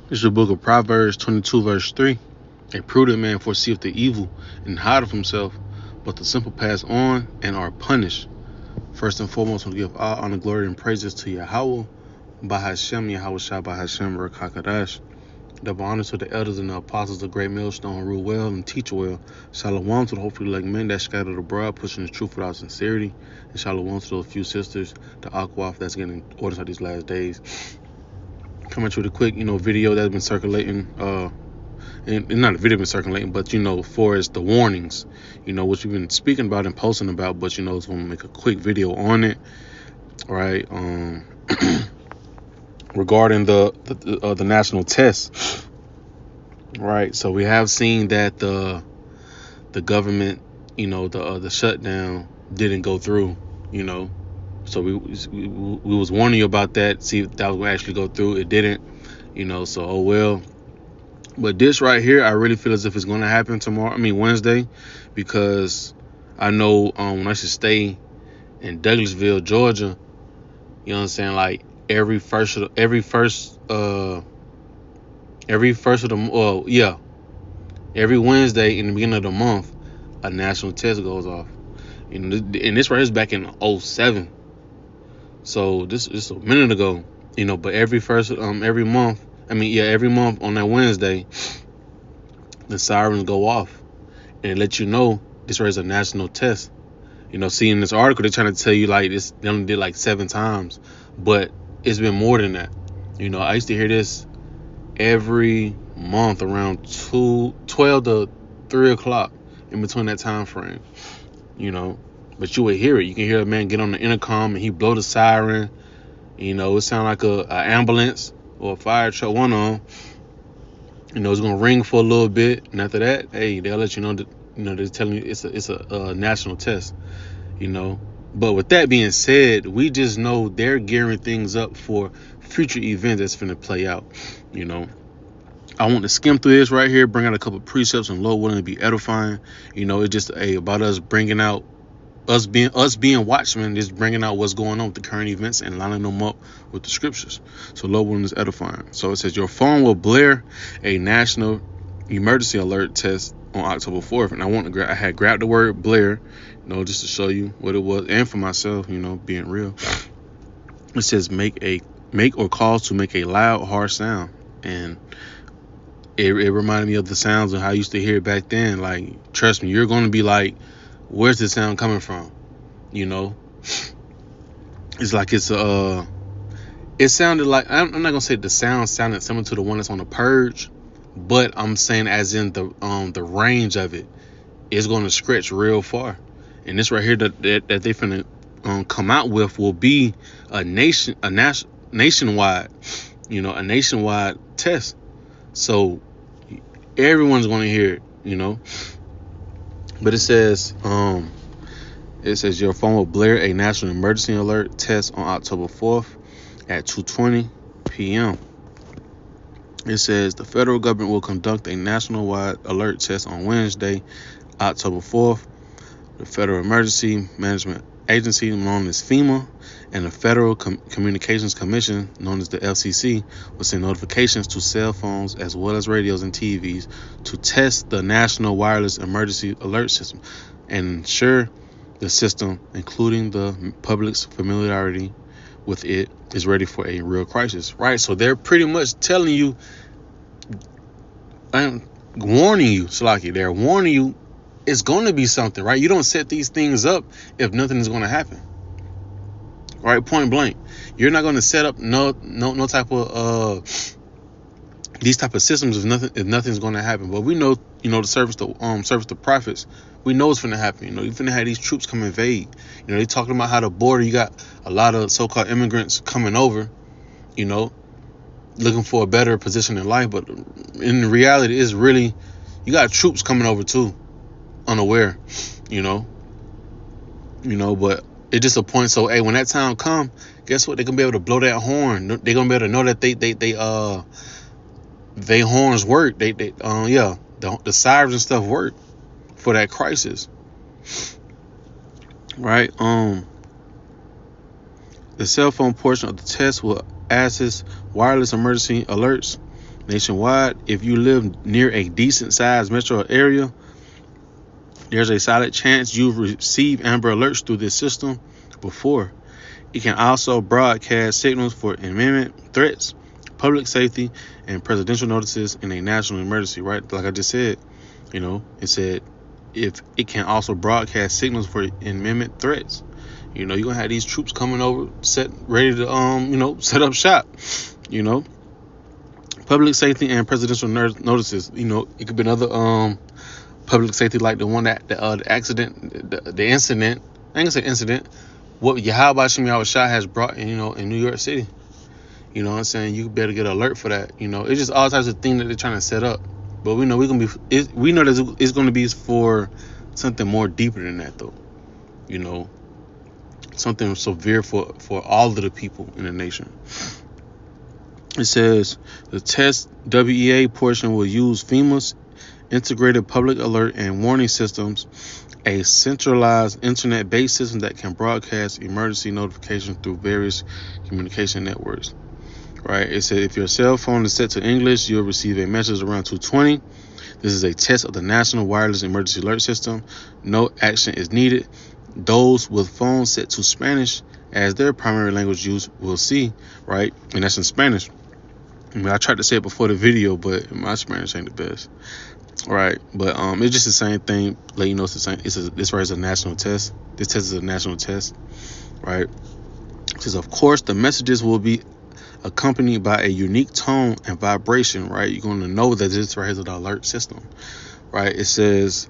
This is the book of Proverbs 22, verse 3. A prudent man foreseeth the evil and hideth himself, but the simple pass on and are punished. First and foremost, we give all honor, glory, and praises to Yahweh, Bahashem, Yahweh Shah, Bahashem, Rakakadash. Double honor to the elders and the apostles of Great Millstone, rule well and teach well. Shalom to the hopefully like men that scattered abroad, pushing the truth without sincerity. And shalom to those few sisters, the Akwaf that's getting orders out these last days. Coming to the quick, video that's been circulating, and not a video been circulating, but for as the warnings, which we've been speaking about and posting about, but it's gonna make a quick video on it, right? Regarding the national test, right? So we have seen that the government, the shutdown didn't go through, So we was warning you about that. See if that was gonna actually go through. It didn't, So oh well. But this right here, I really feel as if it's gonna happen Wednesday, because I know when I should stay in Douglasville, Georgia, you know what I'm saying? Like every first of the every Wednesday in the beginning of the month, a national test goes off. And this right here is back in 2007. So this is a minute ago, but every month on that Wednesday, the sirens go off and it lets you know this right is a national test. See in this article, they're trying to tell you like this, they only did like 7 times, but it's been more than that. I used to hear this every month around 12 to 3 o'clock in between that time frame, but you would hear it. You can hear a man get on the intercom and he blow the siren. It sound like a ambulance or a fire truck, one on. It's gonna ring for a little bit, and after that, hey, they'll let you know that they're telling you it's a national test. But with that being said, we just know they're gearing things up for future events that's finna play out. I want to skim through this right here, bring out a couple of precepts, and Lord willing to be edifying. It's just about us bringing out us being watchmen, is bringing out what's going on with the current events and lining them up with the scriptures. So Lord willing is edifying. So it says your phone will blare a national emergency alert test on October 4th. And I had grabbed the word blare, just to show you what it was, and for myself, being real. It says make or cause to make a loud, harsh sound. And it reminded me of the sounds of how I used to hear it back then. Like, trust me, you're going to be like, where's the sound coming from? It's like it sounded like, I'm not gonna say the sound sounded similar to the one that's on The Purge, but I'm saying as in the range of it is going to stretch real far. And this right here that they finna come out with will be a nationwide, a nationwide test. So everyone's going to hear it, But it says your phone will blare a national emergency alert test on October 4th at 2:20 p.m. It says the federal government will conduct a nationwide alert test on Wednesday, October 4th. The Federal Emergency Management Agency, known as FEMA, and the Federal Communications Commission, known as the FCC, will send notifications to cell phones as well as radios and TVs to test the National Wireless Emergency Alert System and ensure the system, including the public's familiarity with it, is ready for a real crisis. Right? So they're pretty much telling you, warning you, Salaki, they're warning you it's going to be something, right? You don't set these things up if nothing is going to happen, right? Point blank. You're not going to set up no type of these type of systems if nothing's going to happen. But we know, the service the prophets. We know it's going to happen. You're going to have these troops come invade. They're talking about how the border, you got a lot of so-called immigrants coming over, looking for a better position in life. But in reality, it's really, you got troops coming over too, unaware, but it's just a point. So hey, when that time come, guess what? They're gonna be able to blow that horn. They're gonna be able to know that they horns work. The sirens and stuff work for that crisis, right? The cell phone portion of the test will access wireless emergency alerts nationwide. If you live near a decent-sized metro area, there's a solid chance you've received Amber Alerts through this system before. It can also broadcast signals for imminent threats, public safety, and presidential notices in a national emergency, right? Like I just said, it said if it can also broadcast signals for imminent threats. You're going to have these troops coming over, ready to, set up shop, Public safety and presidential notices. It could be another public safety like the one that the accident, the incident. I ain't gonna say incident. What Yahweh Shem Shah has brought in New York City. You know what I'm saying? You better get an alert for that. It's just all types of things that they're trying to set up. But we know we know that it's gonna be for something more deeper than that, though. Something severe for all of the people in the nation. It says the test WEA portion will use FEMA's integrated public alert and warning systems, a centralized internet-based system that can broadcast emergency notifications through various communication networks. Right? It said if your cell phone is set to English, you'll receive a message around 2:20. This is a test of the National Wireless Emergency Alert System. No action is needed. Those with phones set to Spanish as their primary language use will see, right? And that's in Spanish. I tried to say it before the video, but my Spanish ain't the best. Right, but it's just the same thing. Let you know it's the same. This right is a national test. This test is a national test, right? It says, of course, the messages will be accompanied by a unique tone and vibration. Right, you're going to know that this right is an alert system. Right, it says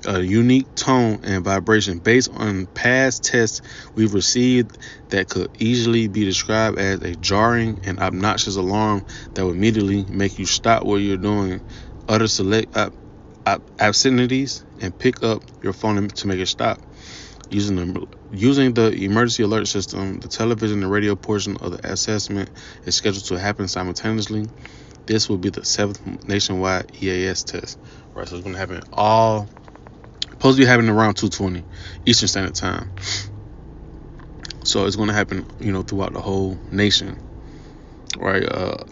a unique tone and vibration based on past tests we've received that could easily be described as a jarring and obnoxious alarm that would immediately make you stop what you're doing, utter select obscenities, and pick up your phone to make it stop. Using the emergency alert system, the television and radio portion of the assessment is scheduled to happen simultaneously. This will be the 7th nationwide EAS test. Right, so it's going to happen supposed to be happening around 2:20 Eastern Standard Time. So it's going to happen, throughout the whole nation, right? A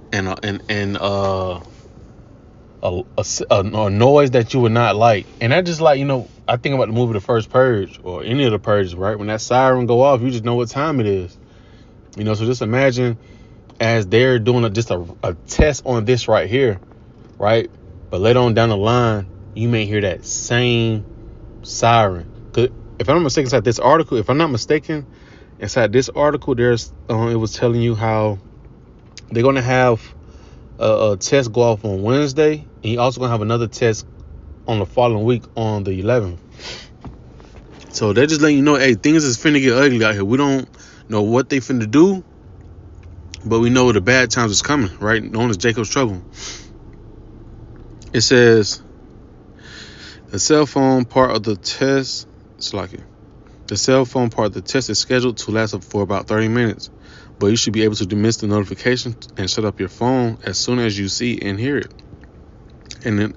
noise that you would not like, and that just like I think about the movie The First Purge or any of the purges, right? When that siren go off, you just know what time it is, So just imagine as they're doing a test on this right here, right? But later on down the line, you may hear that same siren. If I'm not mistaken, inside this article, there's it was telling you how they're gonna have a test go off on Wednesday, and you're also gonna have another test on the following week on the 11th. So they're just letting you know, hey, things is finna get ugly out here. We don't know what they finna do, but we know the bad times is coming, right? Known as Jacob's trouble. It says the cell phone part of the test. The cell phone part of the test is scheduled to last for about 30 minutes, but you should be able to dismiss the notification and shut up your phone as soon as you see and hear it. And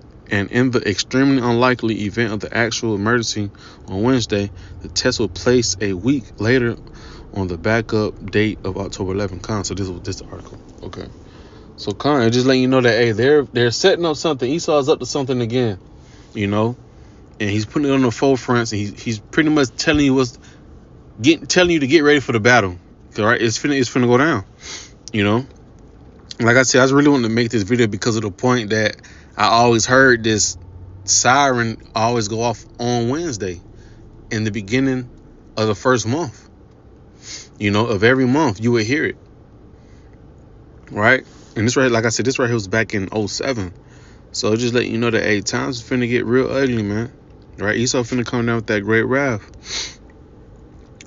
in the extremely unlikely event of the actual emergency on Wednesday, the test will place a week later on the backup date of October 11th. So this was this article. Okay. So just letting you know that, hey, they're setting up something. Esau's up to something again, and he's putting it on the forefront. And he's pretty much telling you telling you to get ready for the battle. Right? It's finna go down. Like I said, I really wanted to make this video because of the point that I always heard this siren always go off on Wednesday in the beginning of the first month. Of every month you would hear it. Right? And this right, like I said, this right here was back in 2007. So just letting you know that, hey, times is finna get real ugly, man. Right? Esau finna come down with that great wrath.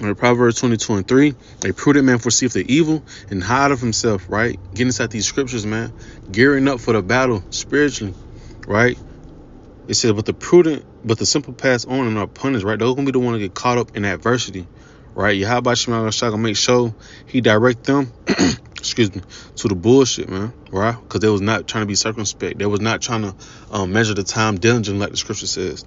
Right, Proverbs 22:3. A prudent man foreseeth the evil and hide of himself, right? Getting inside these scriptures, man. Gearing up for the battle spiritually, right? It says, but the simple pass on and are punished, right? Those gonna be the one to get caught up in adversity, right? Yahweh Shema Shah gonna make sure he direct them to the bullshit, man, right? Because they was not trying to be circumspect. They was not trying to measure the time diligently, like the scripture says,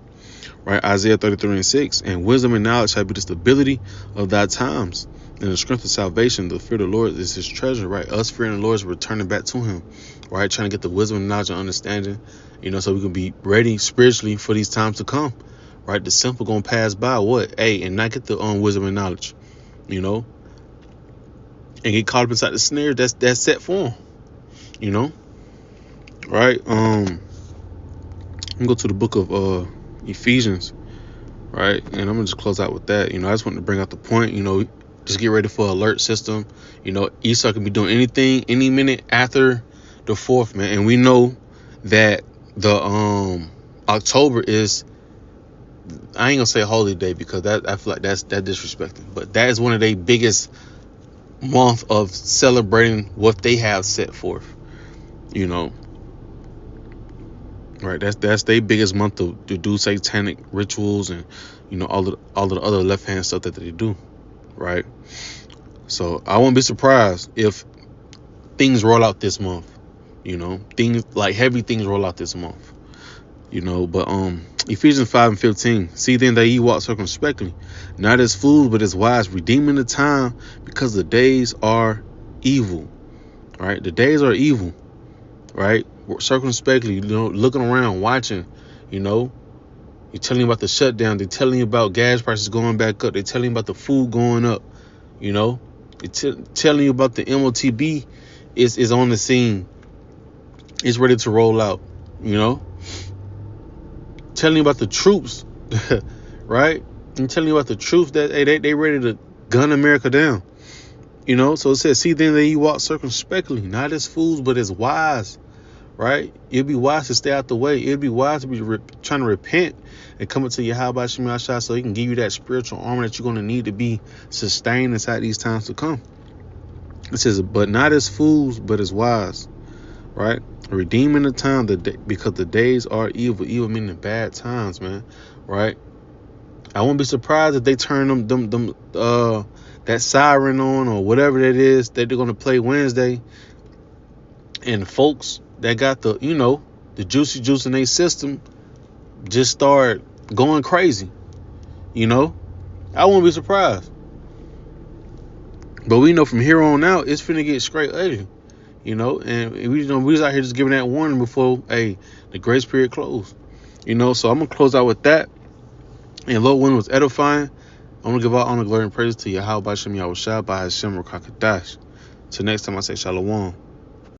right? Isaiah 33:6. And wisdom and knowledge shall be the stability of thy times. And the strength of salvation, the fear of the Lord is his treasure, right? Us fearing the Lord is returning back to him, right? Trying to get the wisdom, knowledge, and understanding, so we can be ready spiritually for these times to come, right? The simple gonna pass by, and not get the wisdom and knowledge, and get caught up inside the snare that's set for them, right? I'm gonna go to the book of Ephesians, right? And I'm gonna just close out with that. I just wanted to bring out the point, just get ready for alert system. Esau can be doing anything any minute after the 4th, man. And we know that the October is, I ain't gonna say holy day because that I feel like that's disrespecting, but that is one of their biggest month of celebrating what they have set forth. Right, that's their biggest month to do satanic rituals and all of the other left hand stuff that they do, right? So I won't be surprised if things roll out this month, things like heavy things roll out this month, But Ephesians 5:15, see then that ye walk circumspectly, not as fools but as wise, redeeming the time, because the days are evil. Right, the days are evil. Right, circumspectly, looking around, watching, you're telling you about the shutdown. They're telling you about gas prices going back up. They're telling you about the food going up. They're telling you about the MOTB is on the scene. It's ready to roll out. Telling you about the troops, right? I'm telling you about the troops that they ready to gun America down. So it says, see then that you walk circumspectly, not as fools, but as wise, right? It'd be wise to stay out the way. It'd be wise to be trying to repent and come into Yahweh Shem Yahshua so he can give you that spiritual armor that you're going to need to be sustained inside these times to come. It says, but not as fools, but as wise, right? Redeeming the time because the days are evil. Evil meaning bad times, man, right? I won't be surprised if they turn them that siren on or whatever that is that they're gonna play Wednesday, and folks that got the the juicy juice in their system just start going crazy. I won't be surprised. But we know from here on out it's finna get straight ugly. And we was out here just giving that warning before the grace period closed. So I'm gonna close out with that. And Lord, when it was edifying, I'm gonna give all honor, glory, and praise to Yahweh Shem Yahushua by Hashem Rakakadash. Till next time, I say Shalom.